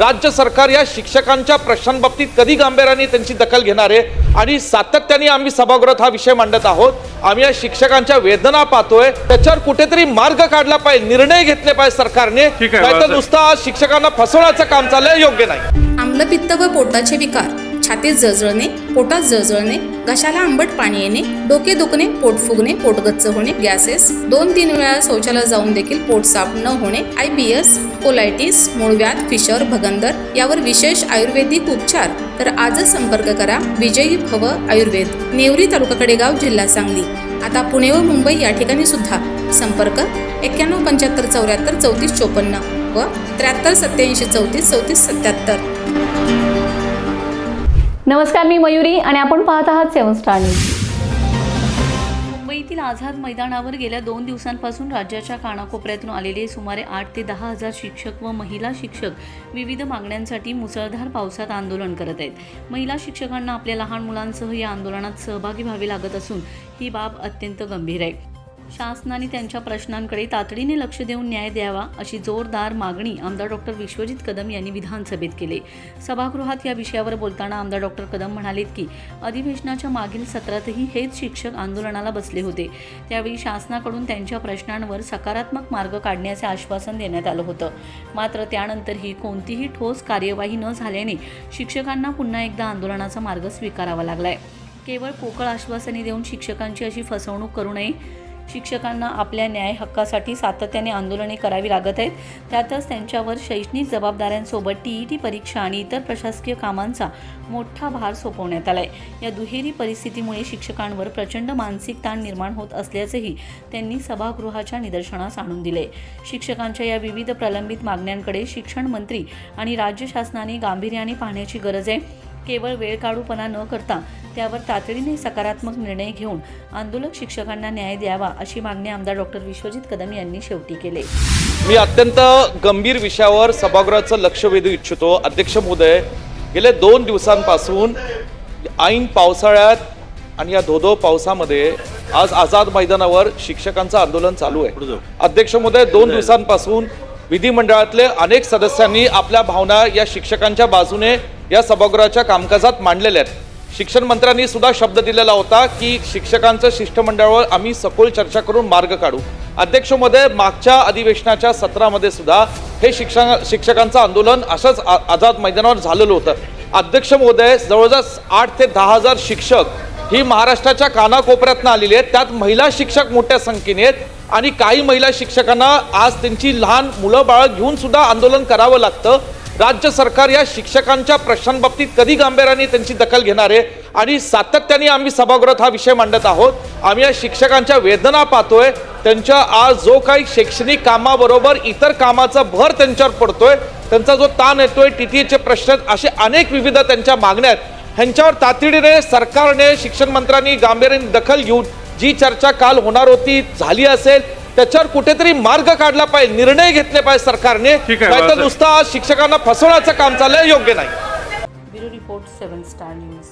राज्य सरकार या शिक्षकांच्या प्रश्नांबाबतीत कधी गांभीर्याने त्यांची दखल घेणार आहे आणि सातत्याने आम्ही सभागृहात हा विषय मांडत आहोत। आम्ही या शिक्षकांच्या वेदना पाहतोय, त्याच्यावर कुठेतरी मार्ग काढला पाहिजे, निर्णय घेतले पाहिजे सरकारने। नाहीतर नुसता शिक्षकांना फसवण्याचं काम चाललंय, योग्य नाही। आम्लपित्त व पोटाचे विकार, छातीत जळजळणे, पोटात जळजळणे, घशाला आंबट पाणी येणे, डोके दुखणे, पोट फुगणे, पोट गच्च होणे, गॅसेस, 2-3 वेळा शौचालयात जाऊन देखील पोट साफ न होणे, IBS, कोलायटिस, मूळव्याध, फिशर, भगंदर यावर विशेष आयुर्वेदिक उपचार। तर आजच संपर्क करा विजयी भव आयुर्वेद, नेवरी तालुका कडेगाव, जिल्हा सांगली। आता पुणे व मुंबई या ठिकाणी सुद्धा संपर्क 91 75 74 34 54 व 73 87 34 34 77। नमस्कार, मी मयुरी आणि आपण पाहत आहात 7 स्टार न्यूज। मुंबईतील आझाद मैदानावर गेल्या 2 दिवसांपासून राज्याच्या कानाकोपऱ्यातून आलेले सुमारे 8 ते 10 हजार शिक्षक व महिला शिक्षक विविध मागण्यांसाठी मुसळधार पावसात आंदोलन करत आहेत। महिला शिक्षकांना आपल्या लहान मुलांसह या आंदोलनात सहभागी व्हावे लागत असून ही बाब अत्यंत गंभीर आहे। शासनाने त्यांच्या प्रश्नांकडे तातडीने लक्ष देऊन न्याय द्यावा अशी जोरदार मागणी आमदार डॉक्टर विश्वजित कदम यांनी विधानसभेत केली। सभागृहात या विषयावर बोलताना आमदार डॉक्टर कदम म्हणाले की अधिवेशनाच्या मागील सत्रातही हेच शिक्षक आंदोलनाला बसले होते, त्यावेळी शासनाकडून त्यांच्या प्रश्नांवर सकारात्मक मार्ग काढण्याचे आश्वासन देण्यात आलं होतं। मात्र त्यानंतरही कोणतीही ठोस कार्यवाही न झाल्याने शिक्षकांना पुन्हा एकदा आंदोलनाचा मार्ग स्वीकारावा लागलाय। केवळ पोकळ आश्वासने देऊन शिक्षकांची अशी फसवणूक करू नये। शिक्षकांना आपल्या न्याय हक्कासाठी सातत्याने आंदोलने करावी लागत आहेत, त्यातच त्यांच्यावर शैक्षणिक जबाबदाऱ्यांसोबत TET परीक्षा आणि इतर प्रशासकीय कामांचा मोठा भार सोपवण्यात आलाय। या दुहेरी परिस्थितीमुळे शिक्षकांवर प्रचंड मानसिक ताण निर्माण होत असल्याचंही त्यांनी सभागृहाच्या निदर्शनास आणून दिले। शिक्षकांच्या या विविध प्रलंबित मागण्यांकडे शिक्षण मंत्री आणि राज्य शासनाने गांभीर्याने पाहण्याची गरज आहे। केवळ वेळकाढूपणा न करता त्यावर तातडीने सकारात्मक निर्णय घेऊन आंदोलक शिक्षकांना न्याय द्यावा अशी मागणी आमदार डॉक्टर विश्वजित कदम यांनी शेवटी केली। मी अत्यंत गंभीर विषयावर सभागृहाचं लक्ष वेधू इच्छितो। अध्यक्ष महोदय, गेले 2 दिवसांपासून ऐन पावसाळ्यात आणि या धोधो पावसामध्ये आज आझाद मैदानावर शिक्षकांचं आंदोलन चालू आहे। अध्यक्ष महोदय, 2 दिवसांपासून विधिमंडळातले अनेक सदस्यांनी आपल्या भावना या शिक्षकांच्या बाजूने या सभागृहाच्या कामकाजात मांडलेल्या आहेत। शिक्षण मंत्र्यांनी सुद्धा शब्द दिलेला होता की शिक्षकांचं शिष्टमंडळावर आम्ही सखोल चर्चा करून मार्ग काढू। अध्यक्ष महोदय, मागच्या अधिवेशनाच्या सत्रामध्ये सुद्धा हे शिक्षकांचं आंदोलन असंच आझाद मैदानावर झालेलं होतं। अध्यक्ष महोदय, जवळजवळ 8 ते 10 हजार शिक्षक ही महाराष्ट्राच्या कानाकोपऱ्यातून आलेली आहेत, त्यात महिला शिक्षक मोठ्या संख्येने आहेत आणि काही महिला शिक्षकांना आज त्यांची लहान मुलं बाळं घेऊन सुद्धा आंदोलन करावं लागतं। राज्य सरकार या शिक्षकांच्या प्रश्नांबाबतीत कधी गांभीर्याने त्यांची दखल घेणार आहे आणि सातत्याने आम्ही सभागृहात हा विषय मांडत आहोत। आम्ही या शिक्षकांच्या वेदना पाहतोय, त्यांच्या आज जो काही शैक्षणिक कामाबरोबर इतर कामाचा भर त्यांच्यावर पडतोय, त्यांचा जो ताण येतोय, TTEचे प्रश्न, असे अनेक विविध त्यांच्या मागण्या आहेत। ह्यांच्यावर तातडीने सरकारने, शिक्षण मंत्र्यांनी गांभीर्याने दखल घेऊन जी चर्चा काल होणार होती झाली असेल, त्याच्यावर कुठेतरी मार्ग काढला पाहिजे, निर्णय घेतले पाहिजे सरकारने। नाहीतर नुसता शिक्षकांना फसवण्याचं काम चाललंय, योग्य नाही। Bureau report 7 star news.